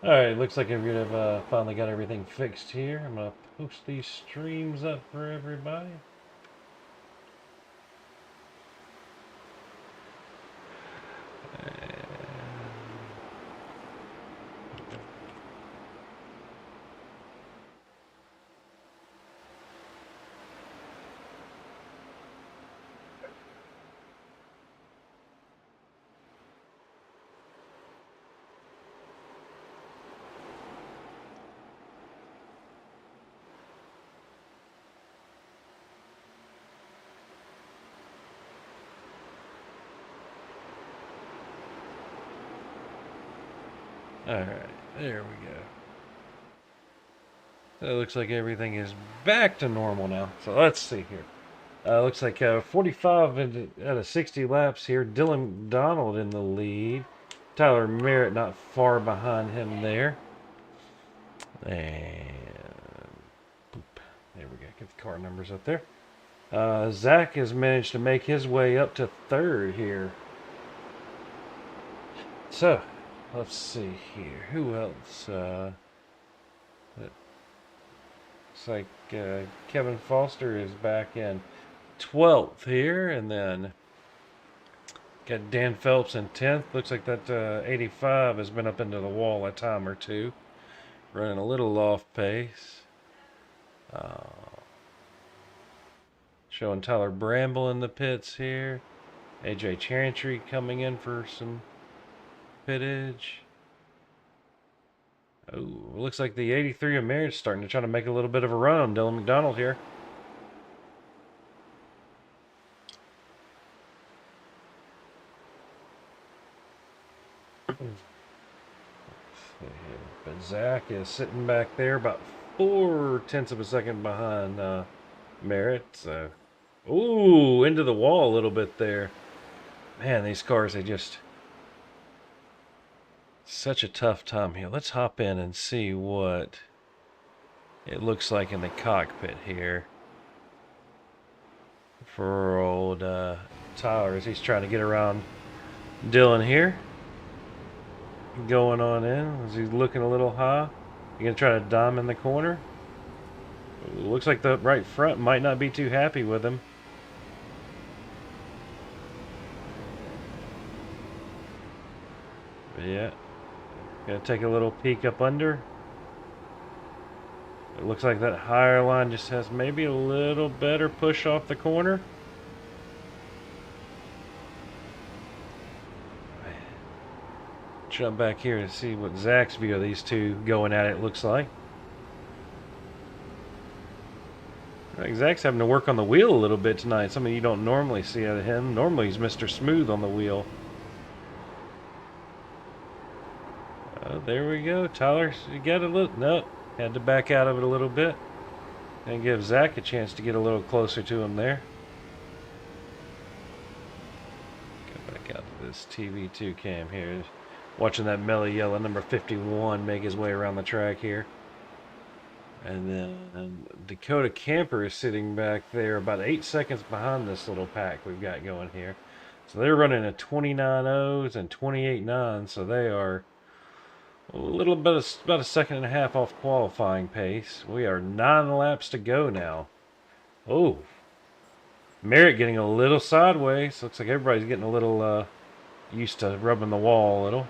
Alright, looks like I've finally got everything fixed here. I'm going to post these streams up for everybody. Alright, there we go. So it looks like everything is back to normal now. So let's see here. Looks like 45 out of 60 laps here. Dylan McDonald in the lead. Tyler Merritt not far behind him there. And boop, there we go. Get the car numbers up there. Zach has managed to make his way up to third here. So, let's see here. Who else? Looks like Kevin Foster is back in 12th here. And then got Dan Phelps in 10th. Looks like that 85 has been up into the wall a time or two. Running a little off pace. Showing Tyler Bramble in the pits here. AJ Chantry coming in for some pittage. Oh, looks like the 83 of Marriage starting to try to make a little bit of a run on Dylan McDonald here. But Zach is sitting back there about 4/10 of a second behind Merritt. So, ooh, into the wall a little bit there. Man, these cars, they just such a tough time here. Let's hop in and see what it looks like in the cockpit here for old Tyler as he's trying to get around Dylan here. Going on in. Is he looking a little high? You gonna try to dime in the corner? Looks like the right front might not be too happy with him. But yeah. Gonna take a little peek up under. It looks like that higher line just has maybe a little better push off the corner. Jump back here to see what Zach's view of these two going at it looks like. Zach's having to work on the wheel a little bit tonight. Something you don't normally see out of him. Normally he's Mr. Smooth on the wheel. There we go. Tyler, you got a little... Nope. Had to back out of it a little bit. And give Zach a chance to get a little closer to him there. Go back out to this TV2 cam here. Watching that mellow yellow number 51 make his way around the track here. And then Dakota Camper is sitting back there about 8 seconds behind this little pack we've got going here. So they're running a 29.0s and 28.9s, so they are a little bit of, about a second and a half off qualifying pace. We are 9 laps to go now. Oh, Merritt getting a little sideways. Looks like everybody's getting a little used to rubbing the wall a little.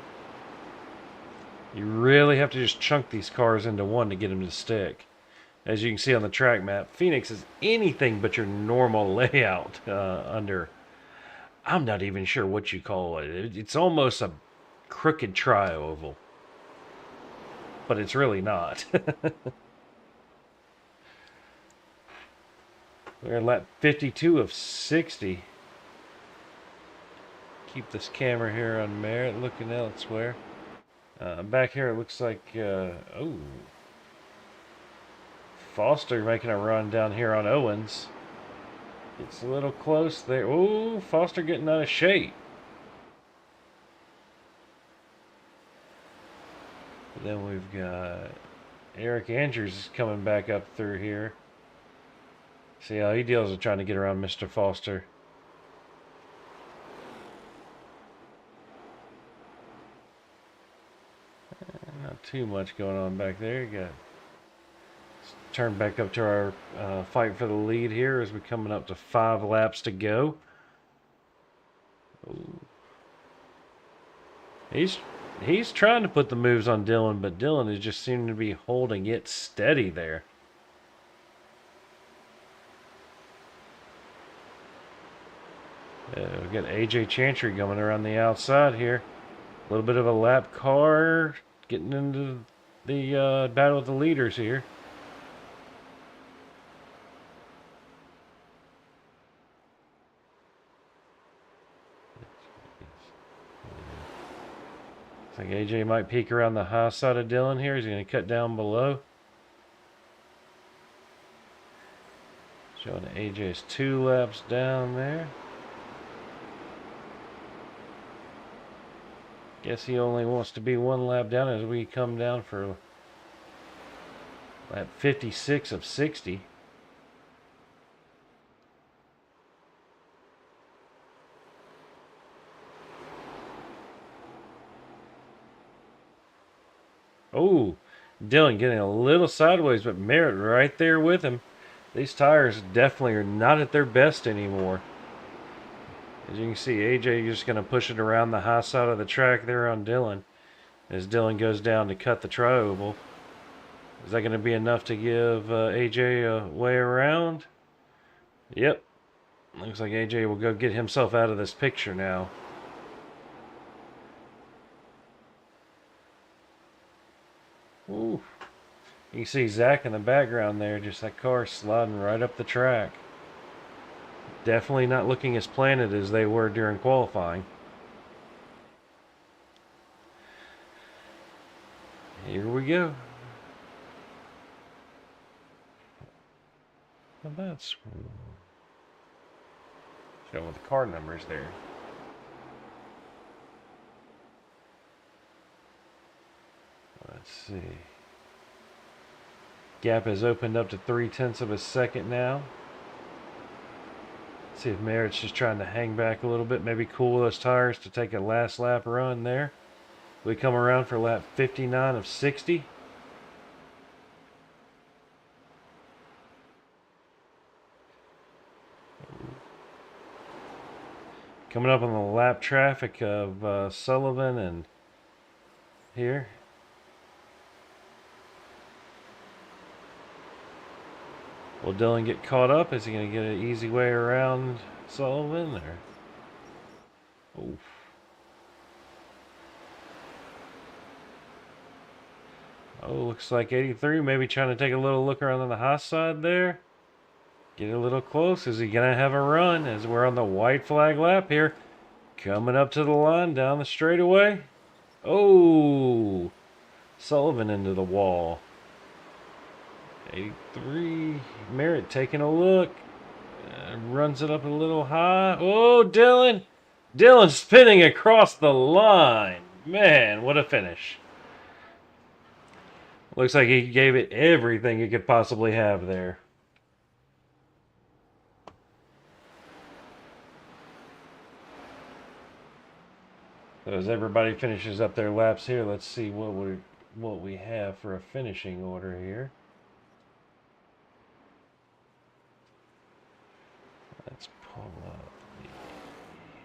You really have to just chunk these cars into one to get them to stick. As you can see on the track map, Phoenix is anything but your normal layout under. I'm not even sure what you call it. It's almost a crooked tri-oval. But it's really not. We're at lap 52 of 60. Keep this camera here on Merritt looking elsewhere. Back here it looks like, oh, Foster making a run down here on Owens. It's a little close there. Oh, Foster getting out of shape. But then we've got Eric Andrews coming back up through here. See how he deals with trying to get around Mr. Foster. Not too much going on back there. Got turn back up to our fight for the lead here as we're coming up to 5 laps to go. Ooh. He's trying to put the moves on Dylan, but Dylan is just seeming to be holding it steady there. We've got AJ Chantry coming around the outside here. A little bit of a lap car getting into the battle with the leaders here. Looks like AJ might peek around the high side of Dylan here. He's going to cut down below. Showing AJ's 2 laps down there. Guess he only wants to be 1 lap down as we come down for lap 56 of 60. Oh, Dylan getting a little sideways, but Merritt right there with him. These tires definitely are not at their best anymore. As you can see, AJ just going to push it around the high side of the track there on Dylan. As Dylan goes down to cut the tri-oval. Is that going to be enough to give AJ a way around? Yep. Looks like AJ will go get himself out of this picture now. Ooh. You can see Zach in the background there, just that car sliding right up the track. Definitely not looking as planted as they were during qualifying. Here we go. Well, that's showing the car numbers there. Let's see. Gap has opened up to 0.3 of a second now. Let's see if Merritt's just trying to hang back a little bit, maybe cool those tires to take a last lap run there. We come around for lap 59 of 60. Coming up on the lap traffic of Sullivan and here. Will Dylan get caught up? Is he going to get an easy way around Sullivan? Or? Oof. Oh, looks like 83 maybe trying to take a little look around on the high side there. Get a little close. Is he going to have a run as we're on the white flag lap here? Coming up to the line down the straightaway. Oh, Sullivan into the wall. 83. Merritt taking a look. Runs it up a little high. Oh, Dylan. Dylan spinning across the line. Man, what a finish. Looks like he gave it everything he could possibly have there. So as everybody finishes up their laps here, let's see what we have for a finishing order here. Let's pull up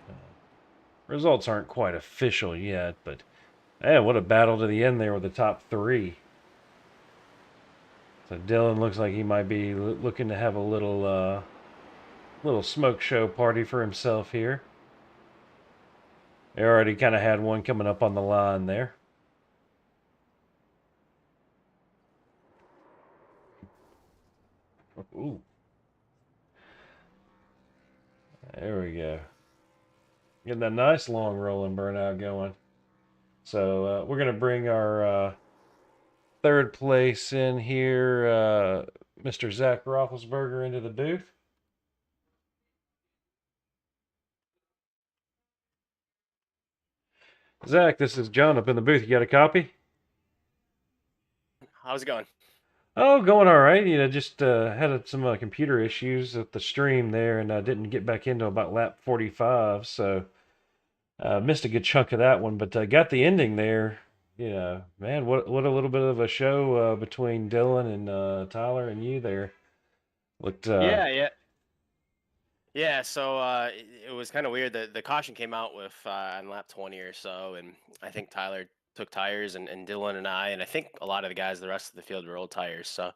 the results aren't quite official yet, but man, what a battle to the end there with the top 3. So Dylan looks like he might be looking to have a little smoke show party for himself here. They already kind of had one coming up on the line there. Ooh. There we go. Getting that nice long rolling burnout going. So we're going to bring our 3rd place in here, Mr. Zach Roethlisberger, into the booth. Zach, this is John up in the booth. You got a copy? How's it going? Oh, going all right. You know, just had some computer issues with the stream there, and I didn't get back into about lap 45, so missed a good chunk of that one. But got the ending there Yeah, man, what a little bit of a show between Dylan and Tyler and you there. Looked Yeah, yeah, yeah. So it was kind of weird. The caution came out with on lap 20 or so, and I think Tyler took tires, and Dylan and I think a lot of the guys, the rest of the field were old tires. So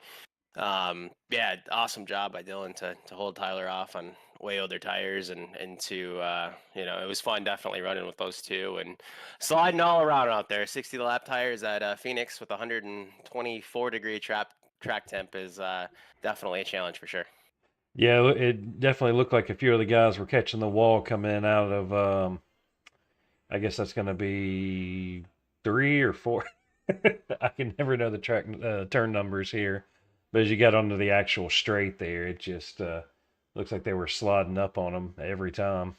yeah, awesome job by Dylan to hold Tyler off on way older tires, and to it was fun definitely running with those two and sliding all around out there. 60 lap tires at Phoenix with 124-degree track temp is definitely a challenge for sure. Yeah, it definitely looked like a few of the guys were catching the wall coming out of. I guess that's going to be 3 or 4. I can never know the track turn numbers here, but as you got onto the actual straight there, it just looks like they were sliding up on them every time.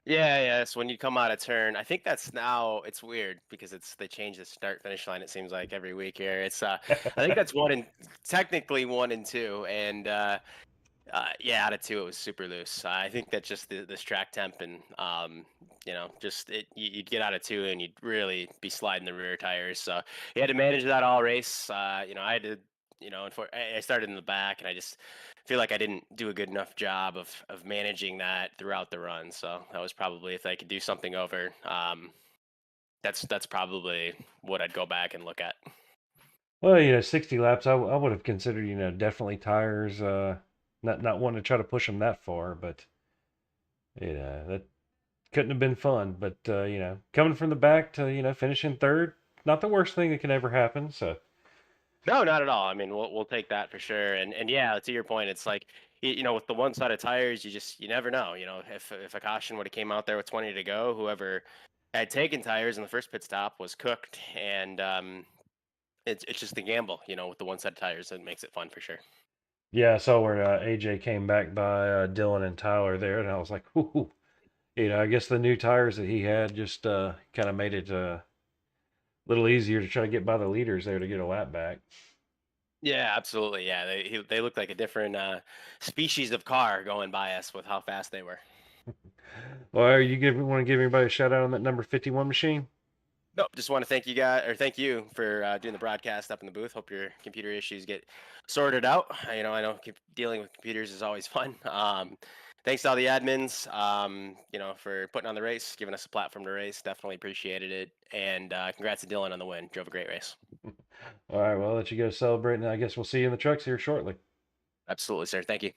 Yeah, yeah. So when you come out of turn, I think that's now it's weird because they change the start finish line. It seems like every week here. It's I think that's one and technically one and two, and yeah, out of two, it was super loose. I think that just this track temp and just you'd get out of two and you'd really be sliding the rear tires. So you had to manage that all race. I had to, I started in the back and I just feel like I didn't do a good enough job of managing that throughout the run. So that was probably if I could do something over. That's probably what I'd go back and look at. Well, 60 laps, I would have considered, definitely tires. Not wanting to try to push them that far, but that couldn't have been fun. But coming from the back to finishing third, not the worst thing that can ever happen. So No, not at all. I mean, we'll take that for sure. And yeah, to your point, it's like with the one sided tires, you never know. If a caution would have came out there with 20 to go, whoever had taken tires in the first pit stop was cooked, and it's just the gamble. With the one sided tires, it makes it fun for sure. yeah, I saw where AJ came back by Dylan and Tyler there, and I was like, "Ooh." I guess the new tires that he had just kind of made it a little easier to try to get by the leaders there to get a lap back. Yeah, absolutely. Yeah, they look like a different species of car going by us with how fast they were. Well, want to give anybody a shout out on that number 51 machine? Nope. Just want to thank you guys, or thank you for doing the broadcast up in the booth. Hope your computer issues get sorted out. I know dealing with computers is always fun. Thanks to all the admins, for putting on the race, giving us a platform to race. Definitely appreciated it. And congrats to Dylan on the win. Drove a great race. All right, well, I'll let you go celebrate, and I guess we'll see you in the trucks here shortly. Absolutely, sir. Thank you.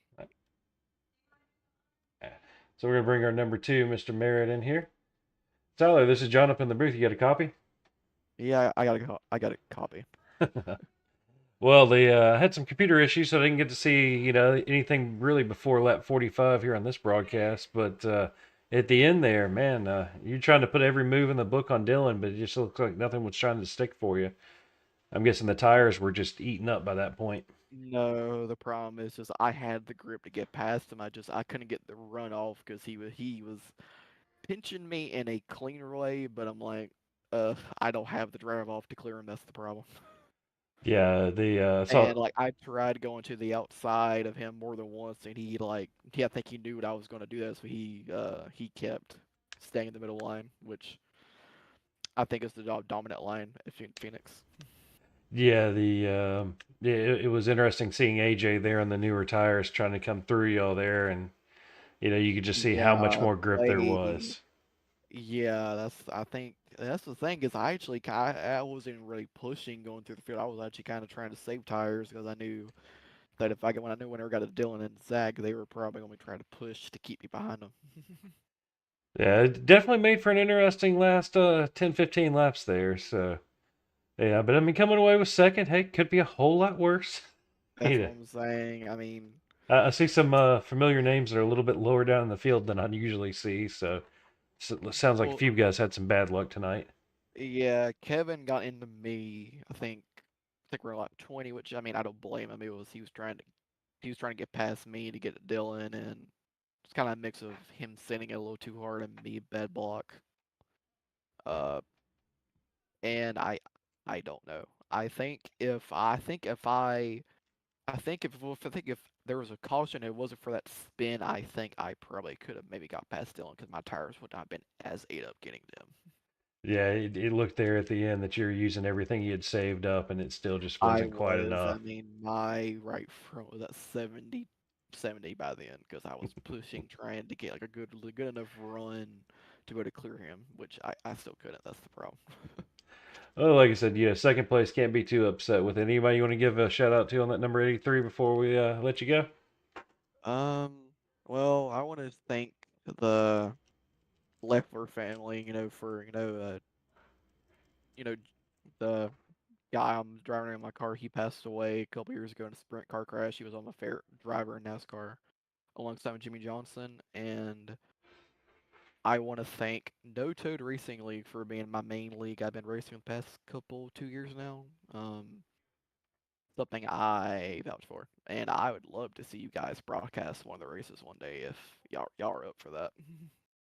So we're gonna bring our number 2, Mr. Merritt, in here. Tyler, this is John up in the booth. You got a copy? Yeah, I got a copy. Well, they had some computer issues, so I didn't get to see anything really before lap 45 here on this broadcast. But at the end there, man, you're trying to put every move in the book on Dylan, but it just looks like nothing was trying to stick for you. I'm guessing the tires were just eaten up by that point. No, the problem is just I had the grip to get past him. I couldn't get the run off because he was pinching me in a clean way, but I'm like, I don't have the drive off to clear him. That's the problem. Yeah, the And so like I tried going to the outside of him more than once, and I think he knew what I was going to do that, so he kept staying in the middle line, which I think is the dominant line at Phoenix. yeah it was interesting seeing AJ there on the newer tires trying to come through y'all there, and you could just see how much Yeah, more grip there they was. Yeah, I think that's the thing is I wasn't really pushing going through the field. I was actually kind of trying to save tires because I knew that if I get when I knew whenever I got to Dylan and Zach, they were probably going to be trying to push to keep me behind them. Yeah, it definitely made for an interesting last 10, 15 laps there. So yeah, but I mean, coming away with second, hey, could be a whole lot worse. That's what I'm saying. I mean, I see some familiar names that are a little bit lower down in the field than I usually see. So it sounds like a well, few guys had some bad luck tonight. yeah, Kevin got into me. I think we're like 20, which I mean I don't blame him. He was trying to get past me to get to Dylan, and it's kind of a mix of him sending it a little too hard and me bad block. Uh, and I don't know. I think if there was a caution, it wasn't for that spin. I think I probably could have maybe got past Dylan because my tires would not have been as ate up getting them. Yeah, it looked there at the end that you're using everything you had saved up, and it still just I wasn't quite was. I enough. mean, my right front was at 70 by the end because I was pushing, trying to get like a good enough run to be able to clear him, which I still couldn't. That's the problem. Well, like I said, yeah, second place can't be too upset with it. Anybody you want to give a shout out to on that number 83 before we let you go? Well, I want to thank the Leffler family, for you know, the guy I'm driving in my car. He passed away a couple years ago in a sprint car crash. He was on the fair driver in NASCAR alongside Jimmy Johnson, and I want to thank No Toad Racing League for being my main league. I've been racing the past 2 years now. Something I vouch for, and I would love to see you guys broadcast one of the races one day if y'all are up for that.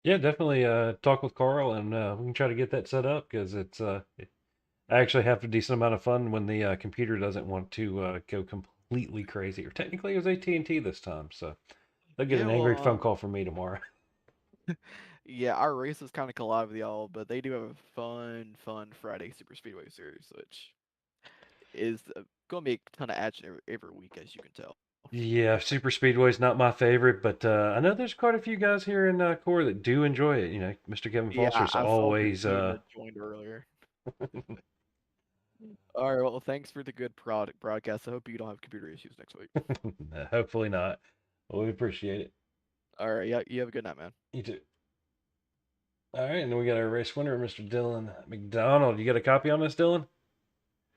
Yeah, definitely talk with Carl, and we can try to get that set up because I actually have a decent amount of fun when the computer doesn't want to go completely crazy. Or technically, it was AT&T this time, so they'll get Yeah, an angry well, phone call from me tomorrow. yeah, our races kind of collide with y'all, but they do have a fun Friday Super Speedway series, which is going to be a ton of action every week, as you can tell. Yeah, Super Speedway's not my favorite, but I know there's quite a few guys here in Core that do enjoy it. You know, Mr. Kevin Yeah, Foster's I saw your always. team that joined earlier. All right, well, thanks for the good product broadcast. I hope you don't have computer issues next week. Hopefully not. Well, we appreciate it. All right, yeah, you have a good night, man. You too. All right, and then we got our race winner, Mr. Dylan McDonald. You got a copy on this, Dylan?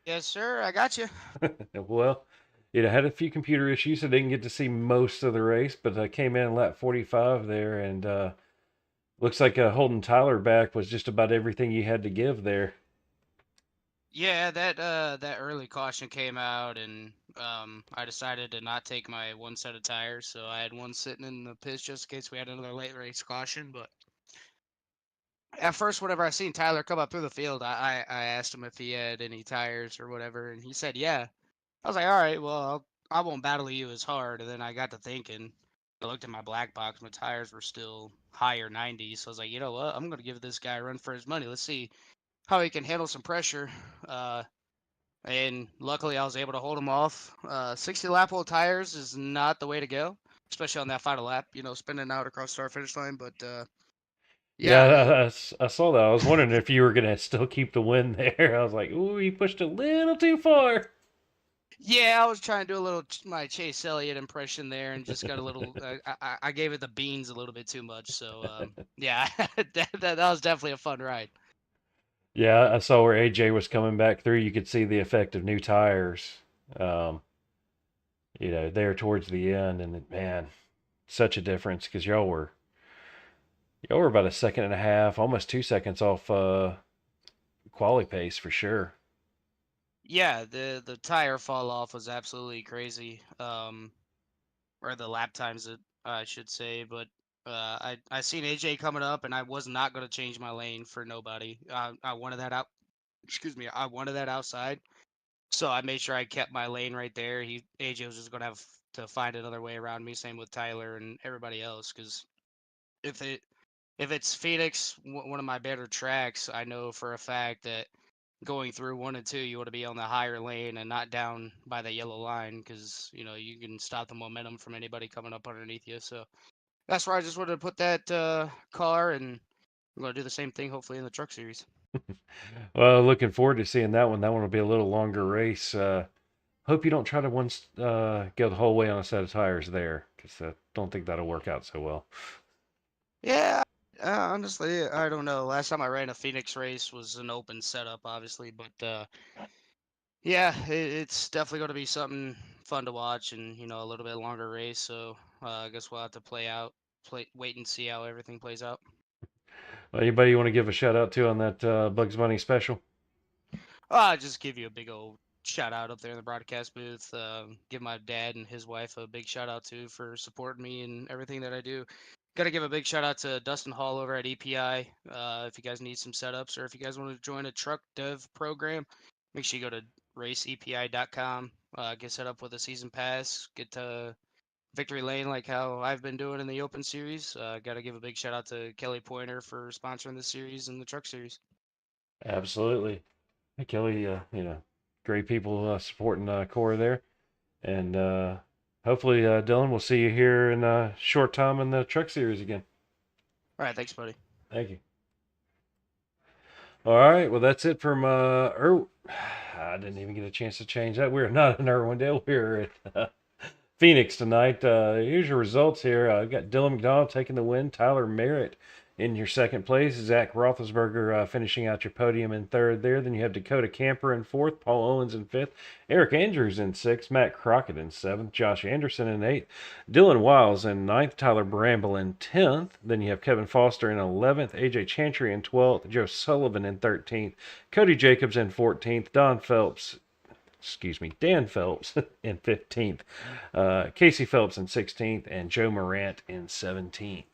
Yes, sir. I got you. Well, it had a few computer issues, so didn't get to see most of the race, but I came in lap 45 there, and looks like holding Tyler back was just about everything you had to give there. Yeah, that early caution came out, and I decided to not take my one set of tires, so I had one sitting in the pits just in case we had another late race caution. But at first, whenever I seen Tyler come up through the field, I asked him if he had any tires or whatever, and he said yeah. I was like, all right, well, I won't battle you as hard. And then I got to thinking. I looked at my black box. My tires were still higher 90s. So I was like, you know what? I'm gonna give this guy a run for his money. Let's see how he can handle some pressure. And luckily, I was able to hold him off. 60 lap old tires is not the way to go, especially on that final lap. Spinning out across the start finish line. But Yeah, yeah, I saw that. I was wondering if you were gonna still keep the win there. I was like, ooh, he pushed a little too far. yeah, I was trying to do a little my Chase Elliott impression there, and just got a little. I gave it the beans a little bit too much. So yeah, that was definitely a fun ride. Yeah, I saw where AJ was coming back through. You could see the effect of new tires. Um, there towards the end, and man, such a difference because y'all were about a second and a half, almost 2 seconds off quali pace for sure. Yeah, the tire fall off was absolutely crazy. Or the lap times that I should say, but I seen AJ coming up, and I was not going to change my lane for nobody. I wanted that out. Excuse me, I wanted that outside, so I made sure I kept my lane right there. AJ was just going to have to find another way around me. Same with Tyler and everybody else, because if it if it's Phoenix, one of my better tracks, I know for a fact that going through 1 and 2, you want to be on the higher lane and not down by the yellow line because you can stop the momentum from anybody coming up underneath you. So that's where I just wanted to put that car, and I'm going to do the same thing hopefully in the truck series. Well, looking forward to seeing that one. That one will be a little longer race. Hope you don't try to go the whole way on a set of tires there, because I don't think that'll work out so well. Yeah, honestly, I don't know. Last time I ran a Phoenix race was an open setup, obviously, but yeah, it's definitely going to be something fun to watch, and a little bit longer race. So I guess we'll have to wait and see how everything plays out. Anybody you want to give a shout out to on that Bugs Bunny special? I'll just give you a big old shout out up there in the broadcast booth. Give my dad and his wife a big shout out too for supporting me and everything that I do. Got to give a big shout out to Dustin Hall over at EPI. If you guys need some setups, or if you guys want to join a truck dev program, make sure you go to raceepi.com. Get set up with a season pass. Get to victory lane like how I've been doing in the Open Series. Got to give a big shout out to Kelly Pointer for sponsoring the series and the truck series. Absolutely. Hey, Kelly, great people supporting Core there. And hopefully, Dylan, we'll see you here in a short time in the truck series again. All right, thanks, buddy. Thank you. All right, well, that's it from I didn't even get a chance to change that. We're not in Irwindale. We're at Phoenix tonight. Here's your results here. I've got Dylan McDonald taking the win. Tyler Merritt in your second place. Zach Roethlisberger finishing out your podium in third there. Then you have Dakota Camper in fourth. Paul Owens in fifth. Eric Andrews in sixth. Matt Crockett in seventh. Josh Anderson in eighth. Dylan Wiles in ninth. Tyler Bramble in 10th. Then you have Kevin Foster in 11th. AJ Chantry in 12th. Joe Sullivan in 13th. Cody Jacobs in 14th. Dan Phelps in 15th, Casey Phelps in 16th, and Joe Morant in 17th.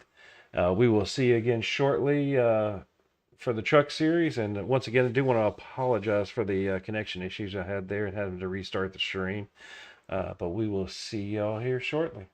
We will see you again shortly for the truck series. And once again, I do want to apologize for the connection issues I had there and having to restart the stream. But we will see y'all here shortly.